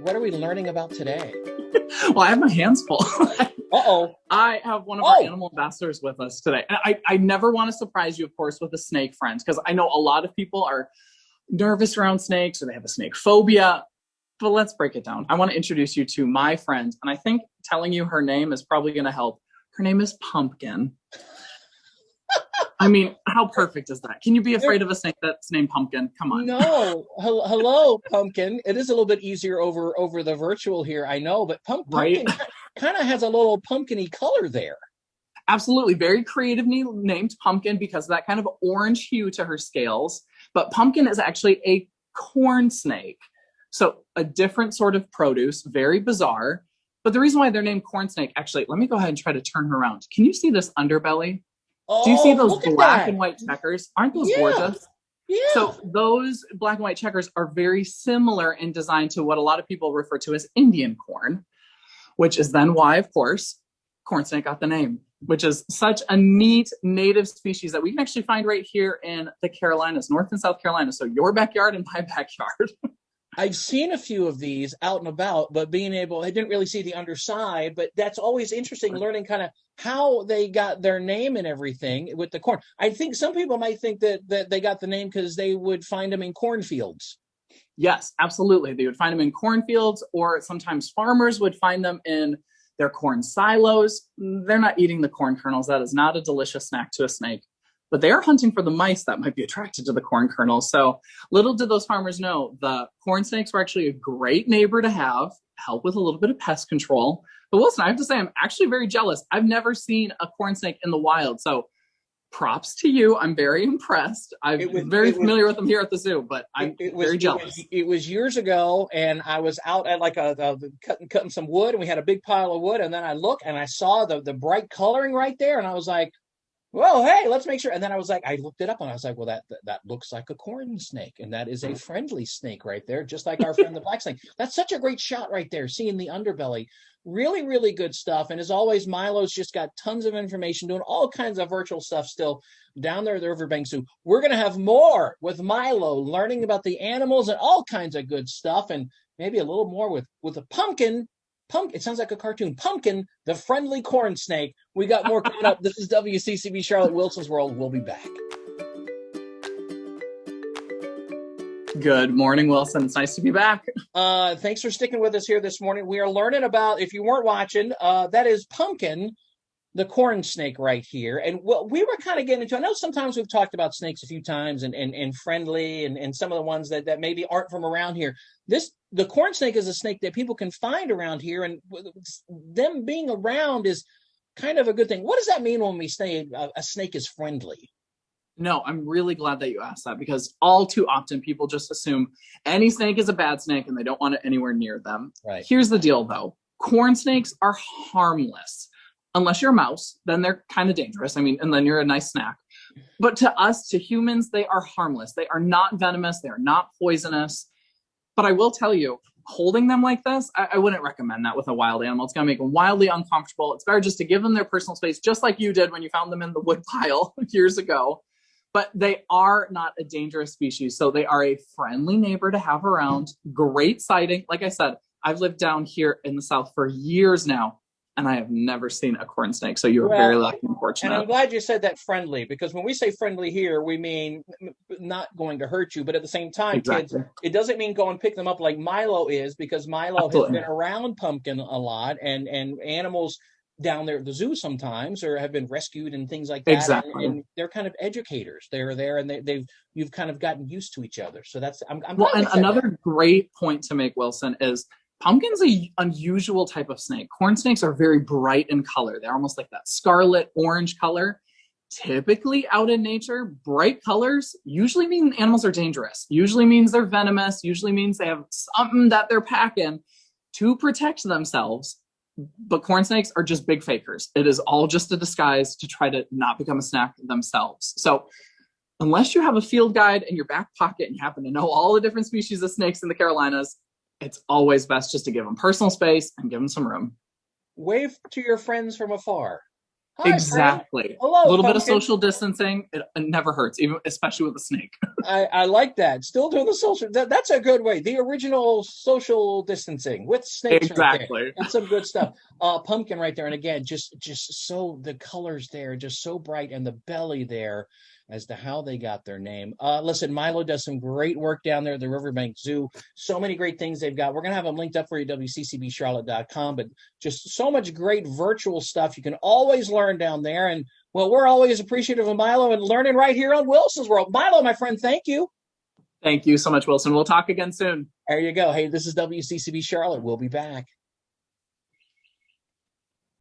What are we learning about today? Well, I have my hands full. Uh-oh. I have one of our animal ambassadors with us today. And I never want to surprise you, of course, with a snake friend, because I know a lot of people are nervous around snakes or they have a snake phobia. But let's break it down. I want to introduce you to my friend. And I think telling you her name is probably going to help. Her name is Pumpkin. I mean, how perfect is that? Can you be afraid of a snake that's named Pumpkin? Come on. No. Hello, Pumpkin. It is a little bit easier over the virtual here, I know, but Pumpkin kind of has a little pumpkin-y color there. Absolutely. Very creatively named Pumpkin because of that kind of orange hue to her scales. But Pumpkin is actually a corn snake. So a different sort of produce, very bizarre. But the reason why they're named corn snake, actually, let me go ahead and try to turn her around. Can you see this underbelly? Oh, do you see those look at black that. and white checkers? Aren't those Yeah. gorgeous? Yeah. So those black and white checkers are very similar in design to what a lot of people refer to as Indian corn, which is then why, of course, corn snake got the name, which is such a neat native species that we can actually find right here in the Carolinas, North and South Carolina. So your backyard and my backyard. I've seen a few of these out and about, but I didn't really see the underside, but that's always interesting learning kind of how they got their name and everything with the corn. I think some people might think that they got the name because they would find them in cornfields. Yes, absolutely. They would find them in cornfields, or sometimes farmers would find them in their corn silos. They're not eating the corn kernels. That is not a delicious snack to a snake. But they are hunting for the mice that might be attracted to the corn kernels. So little did those farmers know, the corn snakes were actually a great neighbor to help with a little bit of pest control. But Wilson, I have to say, I'm actually very jealous. I've never seen a corn snake in the wild. So props to you. I'm very impressed. I'm very familiar with them here at the zoo, but I'm very jealous. It was years ago, and I was out at like cutting some wood, and we had a big pile of wood, and then I looked and I saw the bright coloring right there, and I was like, well, hey, let's make sure. And then I looked it up and I was like, well, that looks like a corn snake. And that is a friendly snake right there, just like our friend, the black snake. That's such a great shot right there, seeing the underbelly. Really, really good stuff. And as always, Milo's just got tons of information, doing all kinds of virtual stuff still down there at the Riverbanks Zoo. We're going to have more with Milo, learning about the animals and all kinds of good stuff. And maybe a little more with a pumpkin. It sounds like a cartoon. Pumpkin, the friendly corn snake. We got more coming up. This is WCCB Charlotte Wilson's World. We'll be back. Good morning, Wilson. It's nice to be back. Thanks for sticking with us here this morning. We are learning about, if you weren't watching, that is Pumpkin, the corn snake right here. And what we were kind of getting into, I know sometimes we've talked about snakes a few times and friendly and some of the ones that maybe aren't from around here. The corn snake is a snake that people can find around here, and them being around is kind of a good thing. What does that mean when we say a snake is friendly? No, I'm really glad that you asked that, because all too often people just assume any snake is a bad snake and they don't want it anywhere near them. Right. Here's the deal, though. Corn snakes are harmless. Unless you're a mouse, then they're kind of dangerous. I mean, and then you're a nice snack. But to us, to humans, they are harmless. They are not venomous. They are not poisonous. But I will tell you, holding them like this, I wouldn't recommend that with a wild animal. It's going to make them wildly uncomfortable. It's better just to give them their personal space, just like you did when you found them in the wood pile years ago. But they are not a dangerous species. So they are a friendly neighbor to have around. Great sighting. Like I said, I've lived down here in the South for years now, and I have never seen a corn snake. So you're very lucky and fortunate. And I'm glad you said that, friendly, because when we say friendly here, we mean not going to hurt you. But at the same time, Exactly. Kids, it doesn't mean go and pick them up like Milo is, because Milo has been around Pumpkin a lot, and animals down there at the zoo sometimes or have been rescued and things like that. Exactly. And they're kind of educators. They're there, and you've kind of gotten used to each other. So that's I'm well. And another great point to make, Wilson, is Pumpkin's an unusual type of snake. Corn snakes are very bright in color. They're almost like that scarlet orange color. Typically out in nature, bright colors usually mean animals are dangerous. Usually means they're venomous. Usually means they have something that they're packing to protect themselves. But corn snakes are just big fakers. It is all just a disguise to try to not become a snack themselves. So unless you have a field guide in your back pocket and you happen to know all the different species of snakes in the Carolinas, it's always best just to give them personal space and give them some room. Wave to your friends from afar. Hi, friend. Exactly. A Hello, little bit of pumpkin. social distancing, it never hurts, even especially with a snake. I like that. Still doing the social. That's a good way. The original social distancing with snakes right there. Exactly. That's some good stuff. Pumpkin right there, and again, just so the colors there, just so bright, and the belly there, as to how they got their name. Listen, Milo does some great work down there at the Riverbank Zoo. So many great things they've got. We're gonna have them linked up for you, wccbcharlotte.com. But just so much great virtual stuff you can always learn down there, and well, we're always appreciative of Milo and learning right here on Wilson's World. Milo, my friend, thank you. Thank you so much, Wilson. We'll talk again soon. There you go. Hey, this is WCCB Charlotte. We'll be back.